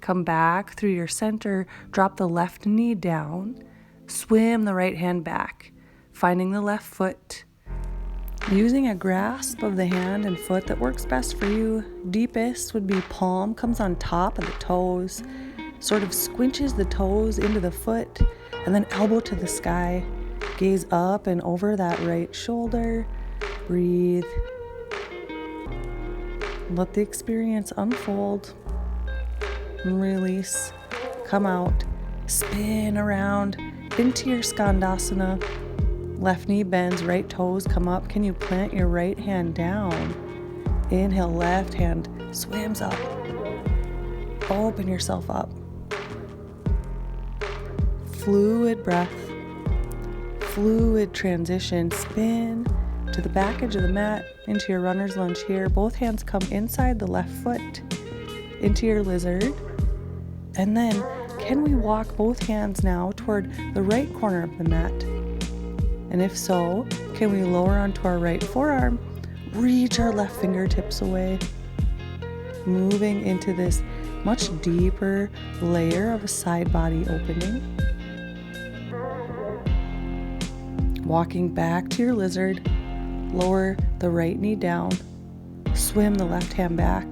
Come back through your center, drop the left knee down, swim the right hand back, finding the left foot. Using a grasp of the hand and foot that works best for you. Deepest would be palm comes on top of the toes, sort of squinches the toes into the foot, and then elbow to the sky. Gaze up and over that right shoulder. Breathe. Let the experience unfold. Release. Come out. Spin around into your Skandasana. Left knee bends, right toes come up. Can you plant your right hand down? Inhale, left hand swims up. Open yourself up. Fluid breath. Fluid transition. Spin to the back edge of the mat into your runner's lunge here. Both hands come inside the left foot into your lizard. And then can we walk both hands now toward the right corner of the mat? And if so, can we lower onto our right forearm, reach our left fingertips away, moving into this much deeper layer of a side body opening. Walking back to your lizard, lower the right knee down, swim the left hand back,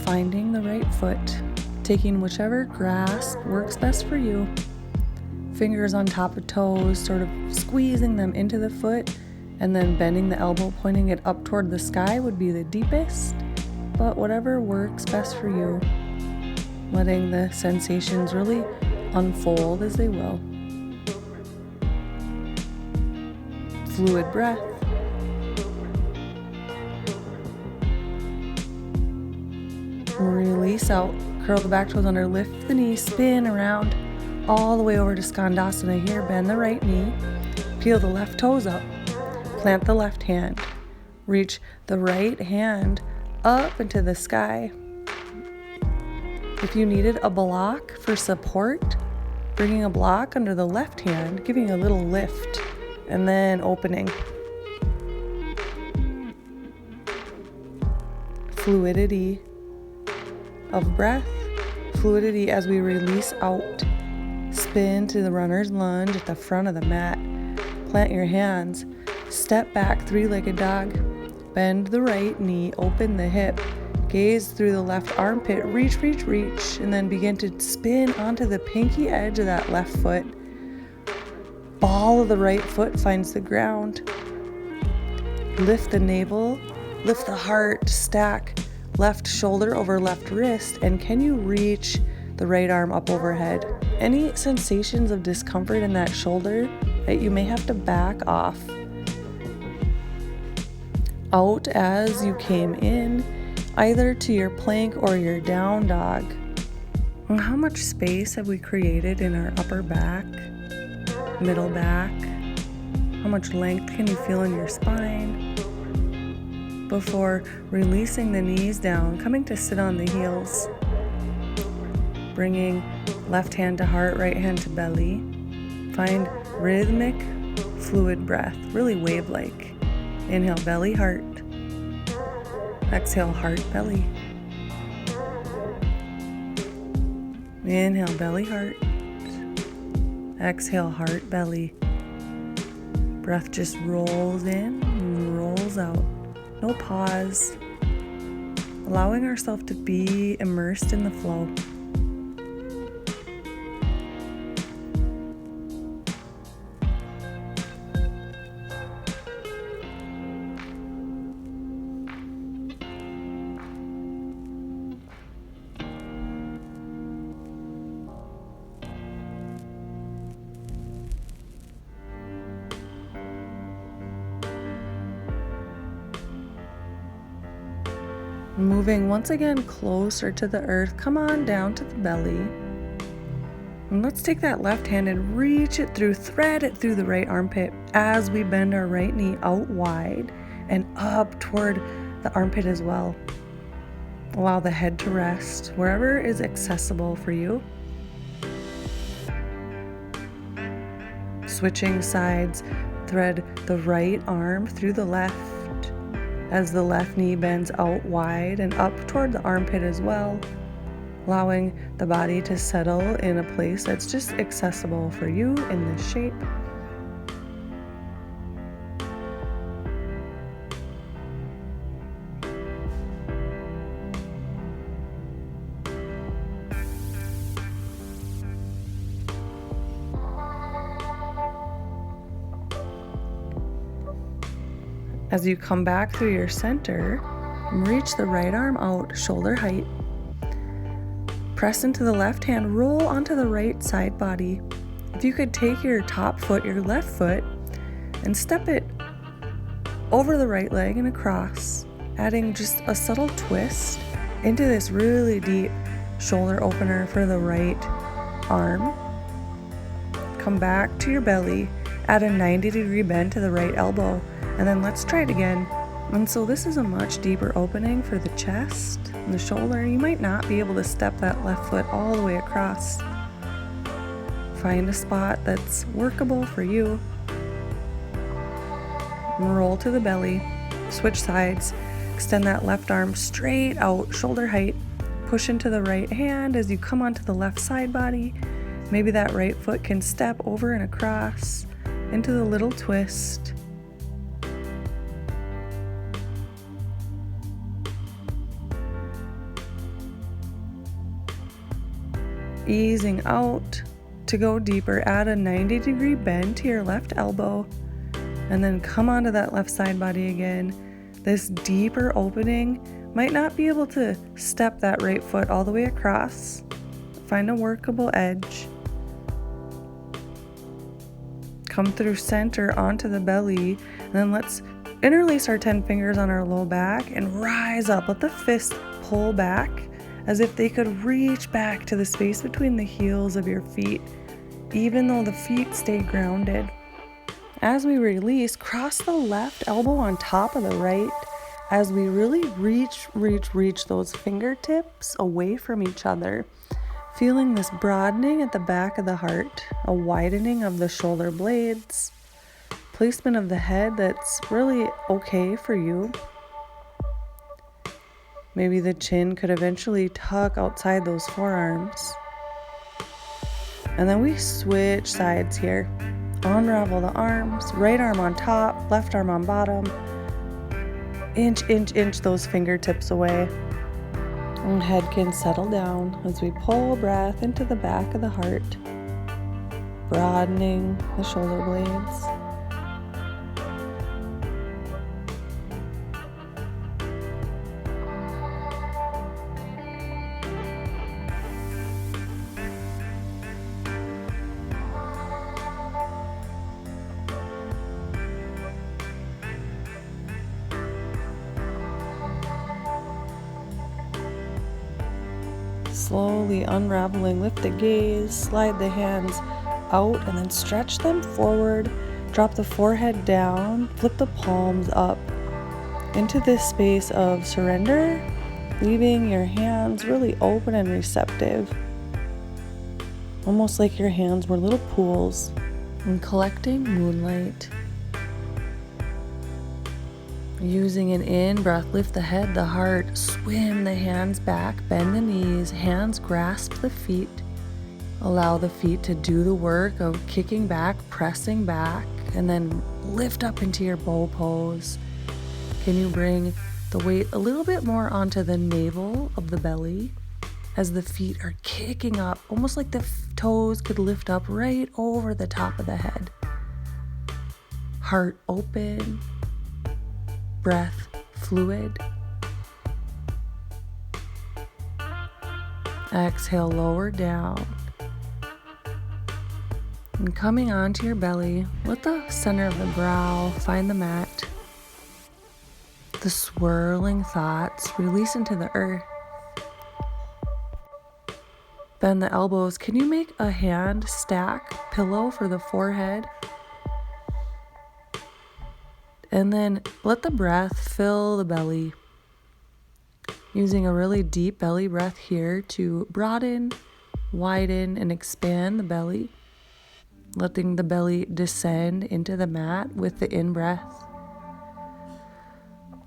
finding the right foot, taking whichever grasp works best for you. Fingers on top of toes, sort of squeezing them into the foot, and then bending the elbow, pointing it up toward the sky would be the deepest, but whatever works best for you. Letting the sensations really unfold as they will. Fluid breath. Release out, curl the back toes under, lift the knee, spin around, all the way over to Skandasana here. Bend the right knee, peel the left toes up, plant the left hand, reach the right hand up into the sky. If you needed a block for support, bringing a block under the left hand, giving a little lift, and then opening. Fluidity of breath, fluidity as we release out. Spin to the runner's lunge at the front of the mat. Plant your hands. Step back, three-legged dog. Bend the right knee, open the hip. Gaze through the left armpit, reach, and then begin to spin onto the pinky edge of that left foot. Ball of the right foot finds the ground. Lift the navel, lift the heart, stack left shoulder over left wrist, and can you reach the right arm up overhead? Any sensations of discomfort in that shoulder that you may have to back off. Out as you came in, either to your plank or your down dog. And how much space have we created in our upper back, middle back? How much length can you feel in your spine? before releasing the knees down, coming to sit on the heels. Bringing left hand to heart, right hand to belly. Find rhythmic, fluid breath, really wave-like. Inhale, belly, heart. Exhale, heart, belly. Inhale, belly, heart. Exhale, heart, belly. Breath just rolls in and rolls out. No pause. Allowing ourselves to be immersed in the flow. Moving once again closer to the earth, come on down to the belly. And let's take that left hand and reach it through, thread it through the right armpit as we bend our right knee out wide and up toward the armpit as well. Allow the head to rest wherever is accessible for you. Switching sides, thread the right arm through the left as the left knee bends out wide and up toward the armpit as well, allowing the body to settle in a place that's just accessible for you in this shape. As you come back through your center, reach the right arm out, shoulder height. Press into the left hand, roll onto the right side body. If you could take your top foot, your left foot, and step it over the right leg and across, adding just a subtle twist into this really deep shoulder opener for the right arm. Come back to your belly, add a 90-degree bend to the right elbow. And then let's try it again. And so this is a much deeper opening for the chest and the shoulder. You might not be able to step that left foot all the way across. Find a spot that's workable for you. Roll to the belly, switch sides, extend that left arm straight out, shoulder height. Push into the right hand as you come onto the left side body. Maybe that right foot can step over and across into the little twist. Easing out to go deeper, add a 90-degree bend to your left elbow, and then come onto that left side body again. This deeper opening might not be able to step that right foot all the way across. Find a workable edge. Come through center onto the belly, and then let's interlace our 10 fingers on our low back and rise up. Let the fist pull back as if they could reach back to the space between the heels of your feet, even though the feet stay grounded. As we release, cross the left elbow on top of the right as we really reach those fingertips away from each other, feeling this broadening at the back of the heart, a widening of the shoulder blades, placement of the head that's really okay for you. Maybe the chin could eventually tuck outside those forearms. And then we switch sides here. Unravel the arms, right arm on top, left arm on bottom. Inch those fingertips away. And head can settle down as we pull breath into the back of the heart, broadening the shoulder blades. Slowly unraveling, lift the gaze, slide the hands out and then stretch them forward. Drop the forehead down, flip the palms up. into this space of surrender, leaving your hands really open and receptive, almost like your hands were little pools, and collecting moonlight. Using an in breath, lift the head, the heart, swim the hands back, bend the knees, hands grasp the feet. Allow the feet to do the work of kicking back, pressing back, and then lift up into your bow pose. Can you bring the weight a little bit more onto the navel of the belly as the feet are kicking up, almost like the toes could lift up right over the top of the head. Heart open, breath fluid. Exhale, lower down. And coming onto your belly with the center of the brow, find the mat. The swirling thoughts release into the earth. Bend the elbows. Can you make a hand stack pillow for the forehead? And then let the breath fill the belly. Using a really deep belly breath here to broaden, widen, and expand the belly. Letting the belly descend into the mat with the in-breath.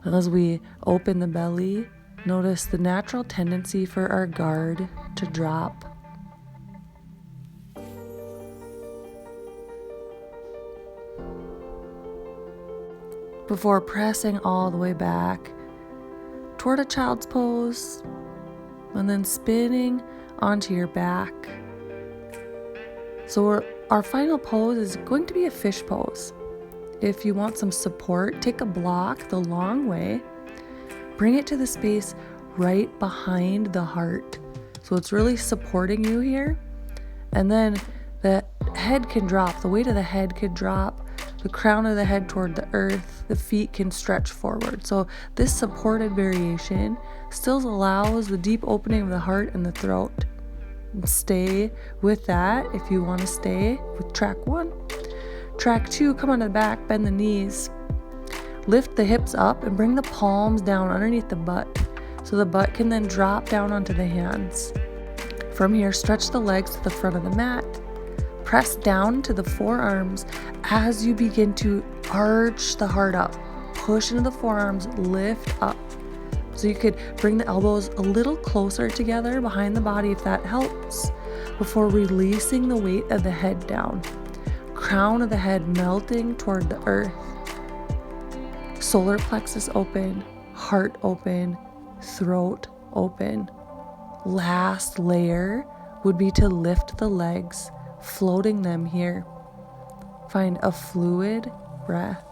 As we open the belly, notice the natural tendency for our guard to drop. Before pressing all the way back toward a child's pose, and then spinning onto your back. So our final pose is going to be a fish pose. If you want some support, take a block the long way, bring it to the space right behind the heart. So it's really supporting you here. And then the head can drop, the weight of the head could drop, the crown of the head toward the earth, the feet can stretch forward. So this supported variation still allows the deep opening of the heart and the throat. Stay with that if you want to stay with track 1. Track 2, come on to the back, bend the knees. Lift the hips up and bring the palms down underneath the butt. So the butt can then drop down onto the hands. From here, stretch the legs to the front of the mat. Press down to the forearms as you begin to arch the heart up. Push into the forearms, lift up. So you could bring the elbows a little closer together behind the body if that helps, before releasing the weight of the head down. Crown of the head melting toward the earth. Solar plexus open, heart open, throat open. Last layer would be to lift the legs, floating them here. Find a fluid breath.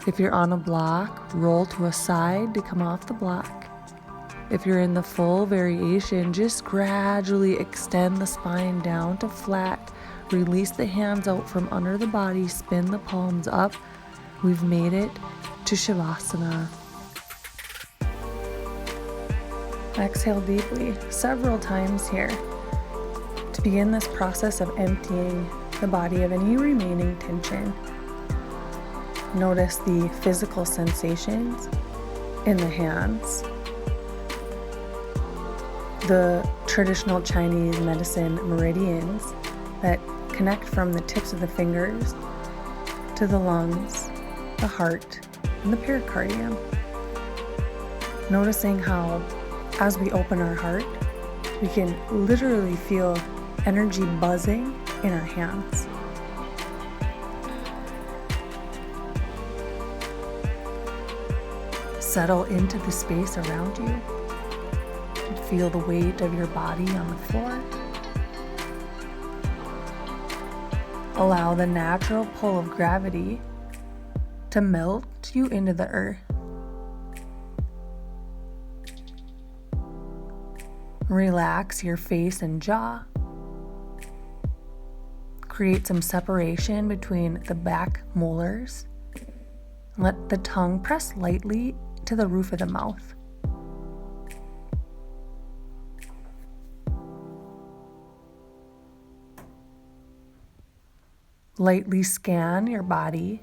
If you're on a block, roll to a side to come off the block. If you're in the full variation, just gradually extend the spine down to flat. Release the hands out from under the body, spin the palms up. We've made it to Shavasana. Exhale deeply several times here to begin this process of emptying the body of any remaining tension. Notice the physical sensations in the hands. The traditional Chinese medicine meridians that connect from the tips of the fingers to the lungs, the heart, and the pericardium. Noticing how, as we open our heart, we can literally feel energy buzzing in our hands. Settle into the space around you. Feel the weight of your body on the floor. Allow the natural pull of gravity to melt you into the earth. Relax your face and jaw. Create some separation between the back molars. Let the tongue press lightly to the roof of the mouth. Lightly scan your body,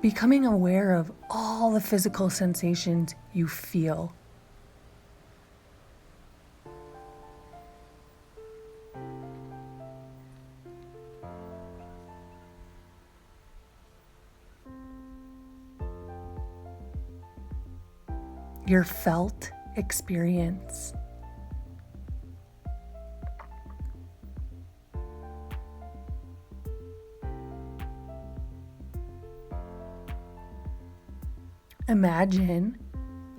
becoming aware of all the physical sensations you feel. Your felt experience. Imagine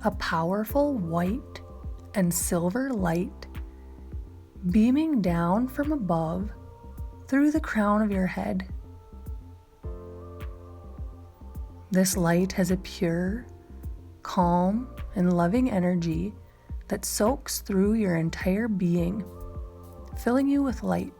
a powerful white and silver light beaming down from above through the crown of your head. This light has a pure, calm, and loving energy that soaks through your entire being, filling you with light.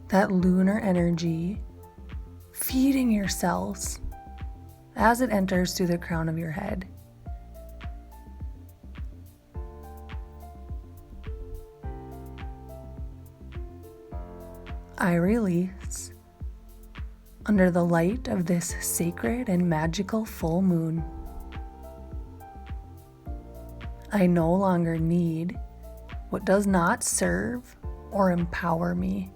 That lunar energy feeding your cells as it enters through the crown of your head. I release under the light of this sacred and magical full moon. I no longer need what does not serve or empower me.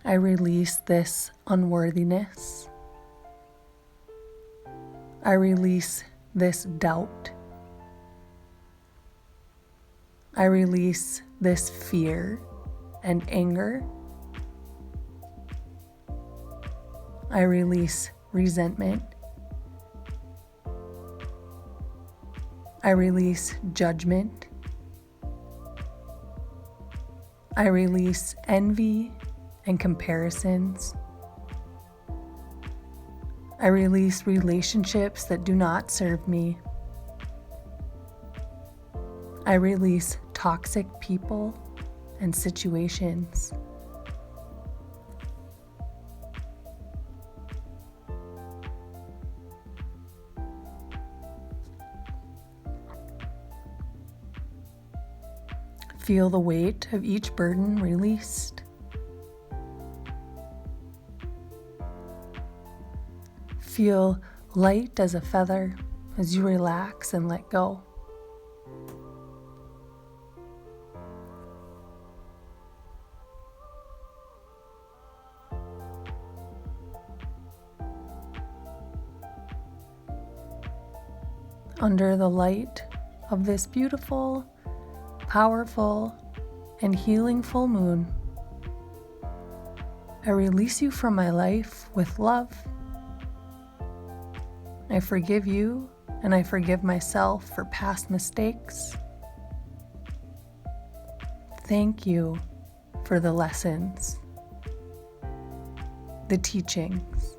I release this unworthiness. I release this doubt. I release this fear and anger. I release resentment. I release judgment. I release envy and comparisons. I release relationships that do not serve me. I release toxic people and situations. Feel the weight of each burden released. Feel light as a feather as you relax and let go. Under the light of this beautiful, powerful, and healing full moon, I release you from my life with love. I forgive you and I forgive myself for past mistakes. Thank you for the lessons, the teachings.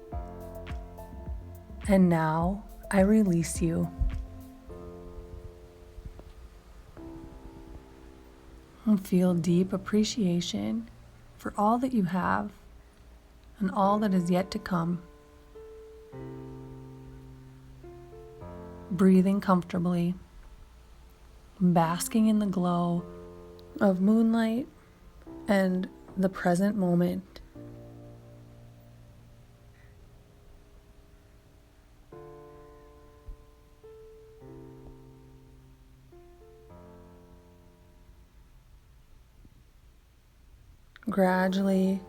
And now I release you. And feel deep appreciation for all that you have and all that is yet to come. Breathing comfortably, basking in the glow of moonlight and the present moment. Gradually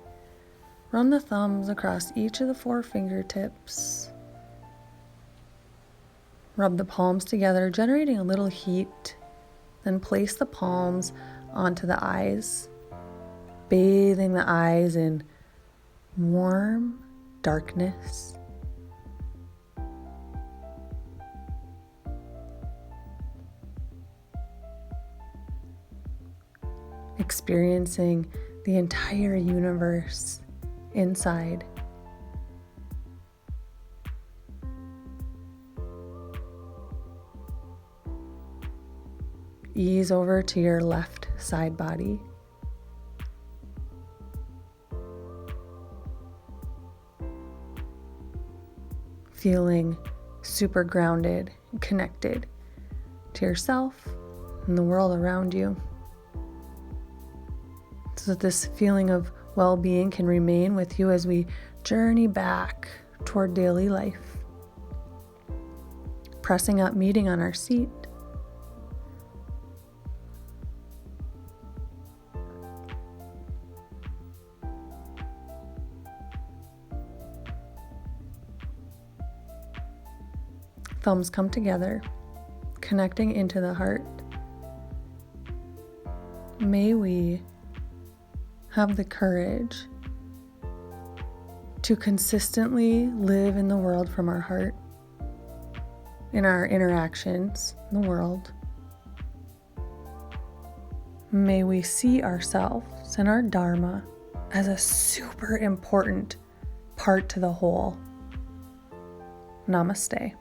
run the thumbs across each of the 4 fingertips. Rub the palms together, generating a little heat. Then place the palms onto the eyes, bathing the eyes in warm darkness. Experiencing the entire universe inside. ease over to your left side body. Feeling super grounded and connected to yourself and the world around you, so that this feeling of well-being can remain with you as we journey back toward daily life. Pressing up, meeting on our seat. Thumbs come together, connecting into the heart. May we have the courage to consistently live in the world from our heart, in our interactions in the world. May we see ourselves and our Dharma as a super important part to the whole. Namaste.